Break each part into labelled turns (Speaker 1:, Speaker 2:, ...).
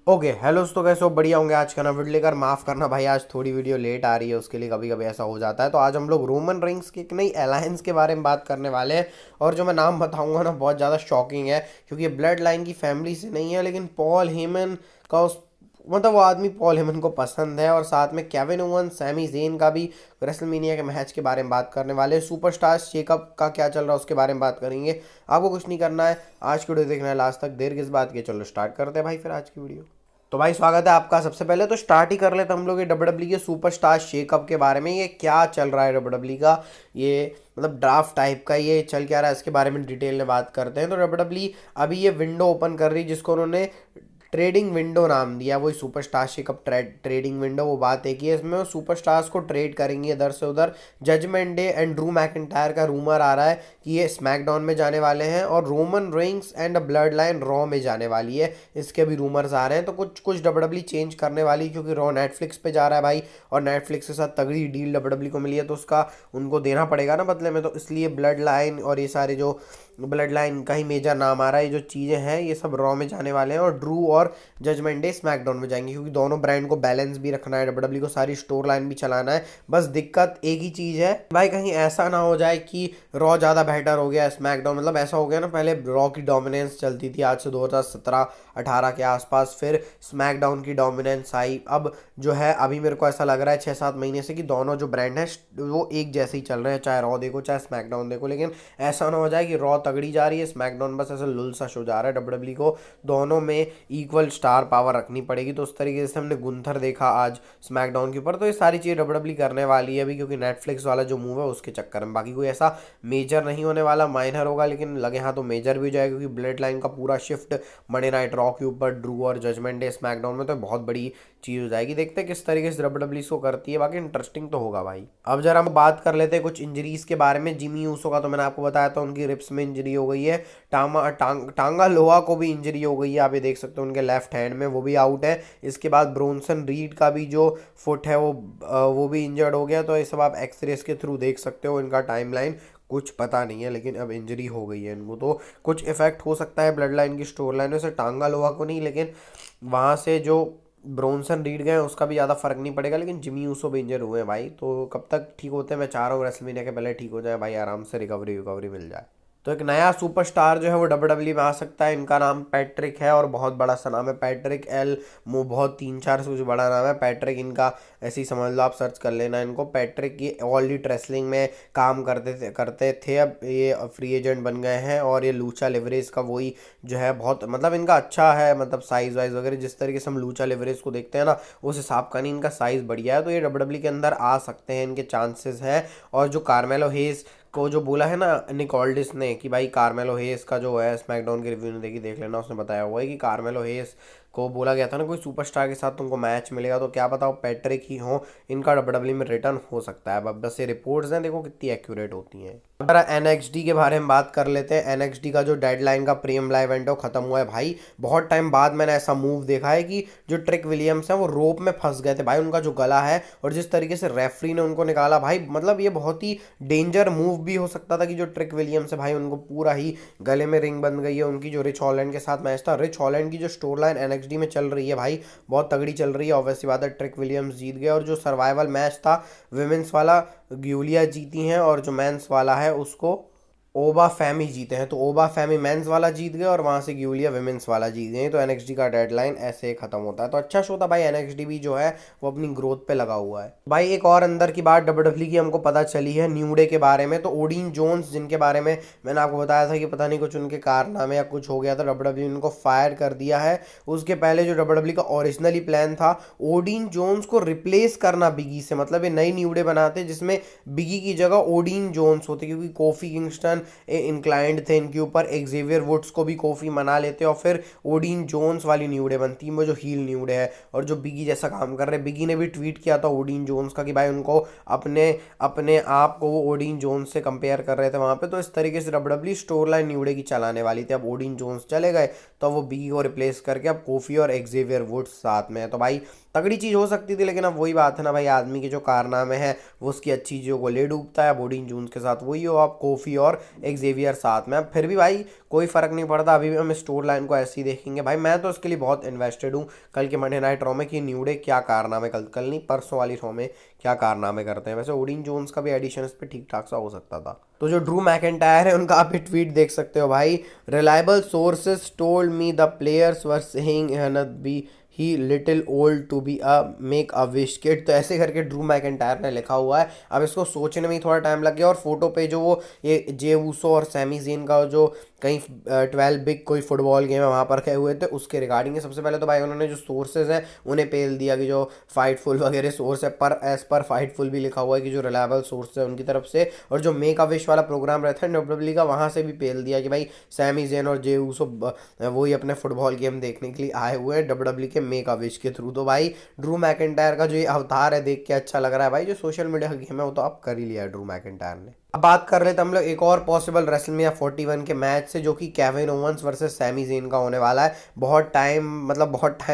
Speaker 1: Okay hello दोस्तों, कैसे हो? बढ़िया होंगे। आज का ना वीडियो लेकर, माफ़ करना भाई, आज थोड़ी वीडियो लेट आ रही है, उसके लिए कभी कभी ऐसा हो जाता है। तो आज हम लोग रोमन रेंस की एक नई अलायंस के बारे में बात करने वाले हैं। और जो मैं नाम बताऊंगा ना, बहुत ज़्यादा शॉकिंग है, क्योंकि ये ब्लड लाइन की फैमिली से नहीं है, लेकिन पॉल हेमन का उस मतलब वो आदमी पॉल हेमन को पसंद है। और साथ में केविन ओवन, सैमी जेन का भी रेसलमेनिया के मैच के बारे में बात करने वाले हैं। सुपरस्टार शेकअप का क्या चल रहा है उसके बारे में बात करेंगे। आपको कुछ नहीं करना है, आज की वीडियो देखना है लास्ट तक। देर किस बात की, चलो स्टार्ट करते हैं भाई फिर आज की वीडियो। तो भाई स्वागत है आपका। सबसे पहले तो स्टार्ट ही कर लेते हम लोग ये डब्ल्यू के सुपरस्टार शेकअप के बारे में। ये क्या चल रहा है डब्ल्यू का, ये मतलब ड्राफ्ट टाइप का ये चल क्या रहा है, इसके बारे में डिटेल में बात करते हैं। तो डब्ल्यू अभी ये विंडो ओपन कर रही है, जिसको उन्होंने ट्रेडिंग विंडो नाम दिया। वही सुपरस्टारशिप कप ट्रेडिंग विंडो। वो बात एक ही है, इसमें वो सुपरस्टार्स को ट्रेड करेंगे इधर से उधर। Judgement day and Drew McIntyre का रूमर आ रहा है कि ये स्मैकडाउन में जाने वाले हैं, और Roman Reigns and blood line raw में जाने वाली है। इसके भी रूमर्स आ रहे हैं। तो कुछ कुछ डब्ल्यू चेंज करने वाली, क्योंकि रॉ नेटफ्लिक्स पे जा रहा है भाई, और नेटफ्लिक्स के साथ तगड़ी डील डब्ल्यू को मिली है, तो उसका उनको देना पड़ेगा ना बदले में। तो इसलिए ब्लड लाइन और ये सारे जो ब्लड लाइन का ही मेजर नाम आ रहा है, ये जो चीज़ें हैं ये सब रॉ में जाने वाले हैं, और ड्रू और जजमेंट डे स्मैकडाउन में जाएंगे, क्योंकि दोनों ब्रांड को बैलेंस भी रखना है डब्ल्यू को, सारी स्टोर लाइन भी चलाना है। बस दिक्कत एक ही चीज़ है भाई, कहीं ऐसा ना हो जाए कि रॉ ज़्यादा बेहतर हो गया स्मैकडाउन। मतलब ऐसा हो गया ना, पहले रॉ की डोमिनेंस चलती थी आज से 2017-18 के आसपास, फिर स्मैकडाउन की डोमिनेंस आई। अब जो है अभी मेरे को ऐसा लग रहा है 6-7 महीने से कि दोनों जो ब्रांड है वो एक जैसे ही चल रहे हैं, चाहे रॉ देखो चाहे स्मैकडाउन देखो। लेकिन ऐसा ना हो जाए कि रॉ तगड़ी जा रही है, स्मैकडाउन बस ऐसा लुल सा शो जा रहा है। डब्ल्यू को दोनों में इक्वल स्टार पावर रखनी पड़ेगी। तो उस तरीके से हमने गुंथर देखा आज स्मैकडाउन के ऊपर। तो ये सारी चीज़ें डब्ल्यू करने वाली है अभी, क्योंकि नेटफ्लिक्स वाला जो मूव है उसके चक्कर में। बाकी कोई ऐसा मेजर नहीं होने वाला, माइनर होगा, लेकिन लगे हाँ तो मेजर भी हो जाएगा, क्योंकि ब्लड लाइन का पूरा शिफ्ट मंडे नाइट रॉ के ऊपर, ड्रू और जजमेंट डे स्मैकडाउन में, तो बहुत बड़ी चीज़ हो जाएगी। देखते हैं किस तरीके से डब्ल्यू इसको करती है। बाकी इंटरेस्टिंग तो होगा भाई। अब जरा हम बात कर लेते हैं कुछ इंजरीज के बारे में। जिमी ऊसो का तो मैंने आपको बताया था, उनकी रिप्स में इंजरी हो गई है। टांगा लोहा को भी इंजरी हो गई है, आप ये देख सकते हो उनके लेफ्ट हैंड में, वो भी आउट है। इसके बाद ब्रोनसन रीड का भी जो फुट है वो भी इंजर्ड हो गया। तो ये सब आप एक्सरेस के थ्रू देख सकते हो। इनका टाइमलाइन कुछ पता नहीं है, लेकिन अब इंजरी हो गई है इनको, तो कुछ इफेक्ट हो सकता है ब्लड लाइन की स्टोर लाइन में से। टांगा लोहा को नहीं, लेकिन वहाँ से जो ब्रोनसन रीड गए उसका भी ज़्यादा फर्क नहीं पड़ेगा। लेकिन जिमी ऊसो भी इंजर हुए हैं भाई, तो कब तक ठीक होते हैं मैं चाह रहा हूँ रेसलमेनिया के पहले ठीक हो जाए भाई, आराम से रिकवरी मिल जाए। तो एक नया सुपरस्टार जो है वो डब्ल्यू में आ सकता है। इनका नाम पैट्रिक है, और बहुत बड़ा सा नाम है, पैट्रिक एल मो, बहुत 3-4 से कुछ बड़ा नाम है पैट्रिक इनका। ऐसे ही समझ लो, आप सर्च कर लेना इनको। पैट्रिक ये ऑल लीट रेसलिंग में काम करते थे, अब ये फ्री एजेंट बन गए हैं। और ये लूचा लिवरेज का वही जो है, बहुत मतलब इनका अच्छा है, मतलब साइज वाइज वगैरह जिस तरीके से हम लूचा लिवरेज को देखते हैं ना, उस हिसाब का नहीं, इनका साइज बढ़िया है। तो ये डब्ल्यू के अंदर आ सकते हैं, इनके चांसेस हैं। और जो कार्मेलो हेज को जो बोला है ना निक ऑल्डिस ने कि भाई कार्मेलो हेस का जो है, स्मैकडाउन के रिव्यू ने देखी देख लेना, उसने बताया हुआ है कि कार्मेलो हेस को बोला गया था ना कोई सुपरस्टार के साथ तुमको मैच मिलेगा, तो क्या बताओ पैट्रिक ही हो, इनका डब्ल्यू में रिटर्न हो सकता है। अब बस ये रिपोर्ट्स हैं, देखो कितनी एक्यूरेट होती हैं। अब एनएक्सडी के बारे में बात कर लेते हैं। एनएक्सडी का जो डेडलाइन का प्रीमियम लाइव इवेंट है वो खत्म हुआ है भाई। बहुत टाइम बाद मैंने ऐसा मूव देखा है कि जो ट्रिक विलियम्स हैं वो रोप में फंस गए थे भाई। उनका जो गला है और जिस तरीके से रेफरी ने उनको निकाला भाई, मतलब ये बहुत ही डेंजर मूव भी हो सकता था कि जो ट्रिक विलियम्स है भाई, उनको पूरा ही गले में रिंग बन गई है। उनकी जो रिच हॉलैंड के साथ मैच था, रिच हॉलैंड की जो स्टोर लाइन एनएक्सडी में चल रही है भाई, बहुत तगड़ी चल रही है। ऑब्वियसली बात है ट्रिक विलियम्स जीत गए, और जो सर्वाइवल मैच था विमेंस वाला, ग्यूलिया जीती हैं, और जो मेंस वाला है उसको ओबा फैमी जीते हैं। तो ओबा फैमी मेंस वाला जीत गए, और वहां से ग्यूलिया विमेंस वाला जीत गए। तो एनएक्सडी का डेडलाइन ऐसे खत्म होता है। तो अच्छा शो था भाई, एनएक्सडी भी जो है वो अपनी ग्रोथ पे लगा हुआ है भाई। एक और अंदर की बात डब्ल्यू की हमको पता चली है न्यू डे के बारे में। तो ओडीन जोन्स, जिनके बारे में मैंने आपको बताया था कि पता नहीं कुछ उनके कारनामे या कुछ हो गया था, डब्ल्यू ने उनको फायर कर दिया है। उसके पहले जो डब्ल्यू का ओरिजिनली प्लान था ओडीन जोन्स को रिप्लेस करना बिगी से, मतलब ये नई न्यू डे बनाते जिसमें बिगी की जगह ओडीन जोन्स होते, क्योंकि कोफी किंगस्टन इंक्लाइंड थे इनके ऊपर। एक्जेवियर वुड्स को भी कोफी मना लेते, और फिर ओडीन जोन्स वाली न्यू डे बनती है, वो जो हील न्यू डे है, और जो बिगी जैसा काम कर रहे हैं। बिगी ने भी ट्वीट किया था ओडीन जोन्स का कि भाई उनको अपने अपने आप को वो ओडीन जोन्स से कंपेयर कर रहे थे वहाँ पे। तो इस तरीके से W store line new day की चलाने वाली थी। अब ओडीन जोन्स चले गए, तो वो बिगी को रिप्लेस करके अब कोफी और एक्जेवियर वुड्स साथ में है। तो भाई तगड़ी चीज़ हो सकती थी, लेकिन अब वही बात है ना भाई, आदमी के जो कारनामे हैं वो उसकी अच्छी चीज़ों को ले डूबता है। बोडिंग जून्स के साथ वही हो, आप कोफी और एक जेवियर साथ में। अब फिर भी भाई कोई फ़र्क नहीं पड़ता, अभी भी हम स्टोर लाइन को ऐसे ही देखेंगे भाई। मैं तो इसके लिए बहुत इन्वेस्टेड हूँ कल के मंडे नाइट रॉ में कि न्यू डे क्या कारनामे, कल नहीं परसों वाली रॉ में क्या कारनामे करते हैं। वैसे ओडिन जोन्स का भी एडिशन इस पर ठीक ठाक सा हो सकता था। तो जो ड्रू मैकेंटायर है उनका आप ट्वीट देख सकते हो भाई, reliable sources told me the players were saying be he little old to be a make a wish kid. तो ऐसे करके ड्रू मैकेंटायर ने लिखा हुआ है। अब इसको सोचने में ही थोड़ा टाइम लग गया, और फोटो पे जो वो ये जे ऊसो और सैमी ज़ेन का जो कहीं 12 बिग कोई फुटबॉल गेम है वहाँ पर गए हुए थे, उसके रिगार्डिंग सबसे पहले तो भाई उन्होंने जो सोर्सेज हैं उन्हें पेल दिया कि जो फाइटफुल वगैरह सोर्स है, पर एज पर फाइटफुल भी लिखा हुआ है कि जो रिलायबल सोर्स है उनकी तरफ से। और जो मेक अ विश वाला प्रोग्राम रहता है डब्ल्यूडब्ल्यू का, वहाँ से भी पेल दिया कि भाई सैमी जेन और जे ऊसो वही अपने फुटबॉल गेम देखने के लिए आए हुए हैं डब्ल्यूडब्ल्यू के मेक अ विश के थ्रू। तो भाई ड्रू मैकेंटायर का जो ये अवतार है देख के अच्छा लग रहा है भाई। जो सोशल मीडिया का गेम है वो तो आप कर ही लिया है ड्रू मैकेंटायर ने। अब बात कर रहे थे हम लोग एक और पॉसिबल रेसलमेनिया 41 के मैच से, जो कि Kevin Owens versus Sami Zayn का होने वाला है। बहुत टाइम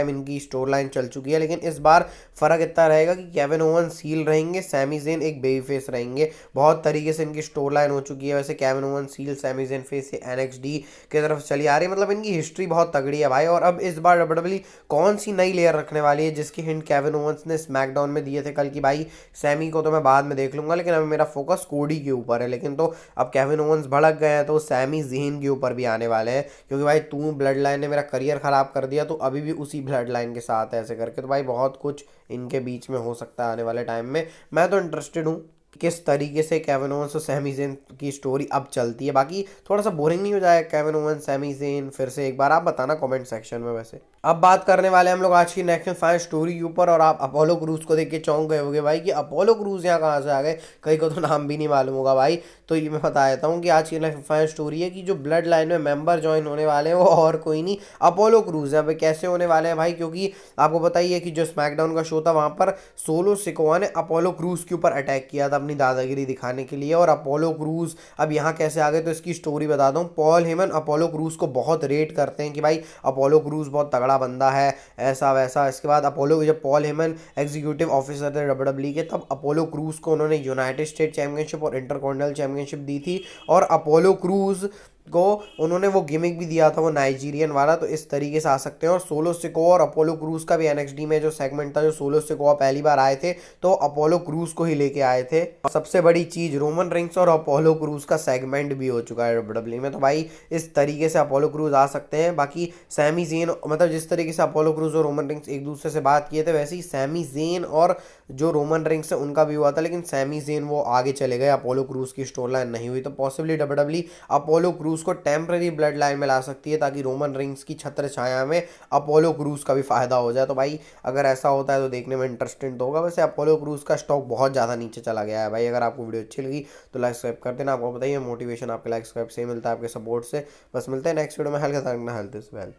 Speaker 1: इनकी स्टोर लाइन चल चुकी है, लेकिन इस बार फ़र्क इतना रहेगा कि केविन ओवंस हील रहेंगे, सैमी ज़ेन एक बेबी फेस रहेंगे। बहुत तरीके से इनकी स्टोर लाइन हो चुकी है। वैसे Kevin Owens heel, Sami Zayn face से NXT की तरफ चली आ रही है, मतलब इनकी हिस्ट्री बहुत तगड़ी है भाई। और अब इस बार डब्ल्यूडब्ल्यू कौन सी नई लेयर रखने वाली है, जिसकी हिंट केविन ओवंस ने स्मैकडाउन में दिए थे कल की भाई सैमी को तो मैं बाद में देख लूंगा, लेकिन अभी मेरा फोकस कोडी के ऊपर है। लेकिन तो अब केविन ओवंस भड़क गए हैं तो सैमी ज़ेन के ऊपर भी आने वाले हैं, क्योंकि भाई तू ब्लड लाइन ने मेरा करियर ख़राब कर दिया, तो अभी भी उसी ब्लड लाइन के साथ है ऐसे करके। तो भाई बहुत कुछ इनके बीच में हो सकता है आने वाले टाइम में। मैं तो इंटरेस्टेड हूँ किस तरीके से केविन ओवंस और सैमी ज़ेन की स्टोरी अब चलती है। बाकी थोड़ा सा बोरिंग नहीं हो जाएगा केविन ओवंस सैमी ज़ेन फिर से? एक बार आप बताना कमेंट सेक्शन में। वैसे अब बात करने वाले हम लोग आज की नेक्स्ट फाइव स्टोरी के ऊपर, और आप अपोलो क्रूज को देख के चौंक गए होगे भाई कि अपोलो क्रूज यहाँ कहाँ से आ गए, कई को तो नाम भी नहीं मालूम होगा भाई। तो ये मैं बता देता हूँ कि आज की नेक्स्ट फाइव स्टोरी है कि जो ब्लड लाइन में मेंबर ज्वाइन होने वाले हैं वो और कोई नहीं अपोलो क्रूज है। अब कैसे होने वाले हैं भाई, क्योंकि आपको पता ही है कि जो स्मैकडाउन का शो था वहाँ पर सोलो सिकोआ ने अपोलो क्रूज के ऊपर अटैक किया था अपनी दादागिरी दिखाने के लिए। और अपोलो क्रूज अब यहाँ कैसे आ गए, तो इसकी स्टोरी बता दूँ। पॉल हेमन अपोलो क्रूज को बहुत रेट करते हैं कि भाई अपोलो क्रूज बहुत तगड़ा बंदा है, ऐसा वैसा। इसके बाद अपोलो, जब पॉल हेमन एग्जीक्यूटिव ऑफिसर थे डब्ल्यूडब्ल्यू के, तब अपोलो क्रूज को उन्होंने यूनाइटेड स्टेट चैंपियनशिप और इंटरकॉन्टिनेंटल चैंपियनशिप दी थी। और अपोलो क्रूज को उन्होंने वो गिमिक भी दिया था वो नाइजीरियन वाला। तो इस तरीके से आ सकते हैं। और सोलो सिकोआ और अपोलो क्रूज का भी NXT में जो सेगमेंट था, जो सोलो सिकोआ पहली बार आए थे तो अपोलो क्रूज को ही लेके आए थे। और सबसे बड़ी चीज, रोमन रिंग्स और अपोलो क्रूज का सेगमेंट भी हो चुका है डब्ल्यूडब्ल्यू में। तो भाई इस तरीके से अपोलो क्रूज आ सकते हैं। बाकी सैमी ज़ेन, मतलब जिस तरीके से अपोलो क्रूज और रोमन रिंग्स एक दूसरे से बात किए थे, वैसे ही सैमी ज़ेन और जो रोमन रिंग्स है उनका भी हुआ था, लेकिन सैमी ज़ेन वो आगे चले गए, अपोलो क्रूज की स्टोर लाइन नहीं हुई। तो पॉसिबली डब्ल्यूडब्ल्यू अपोलो क्रूज को टेम्पररी ब्लड लाइन में ला सकती है, ताकि रोमन रिंग्स की छत्र छाया में अपोलो क्रूज का भी फायदा हो जाए। तो भाई अगर ऐसा होता है तो देखने में इंटरेस्टिंग तो होगा। वैसे अपोलो क्रूज का स्टॉक बहुत ज़्यादा नीचे चला गया है भाई। अगर आपको वीडियो अच्छी लगी तो लाइक सब्सक्राइब कर देना। आपको बताइए मोटिवेशन आपके लाइक सब्सक्राइब से मिलता है, आपके सपोर्ट से। बस मिलते हैं नेक्स्ट वीडियो में। Health is wealth.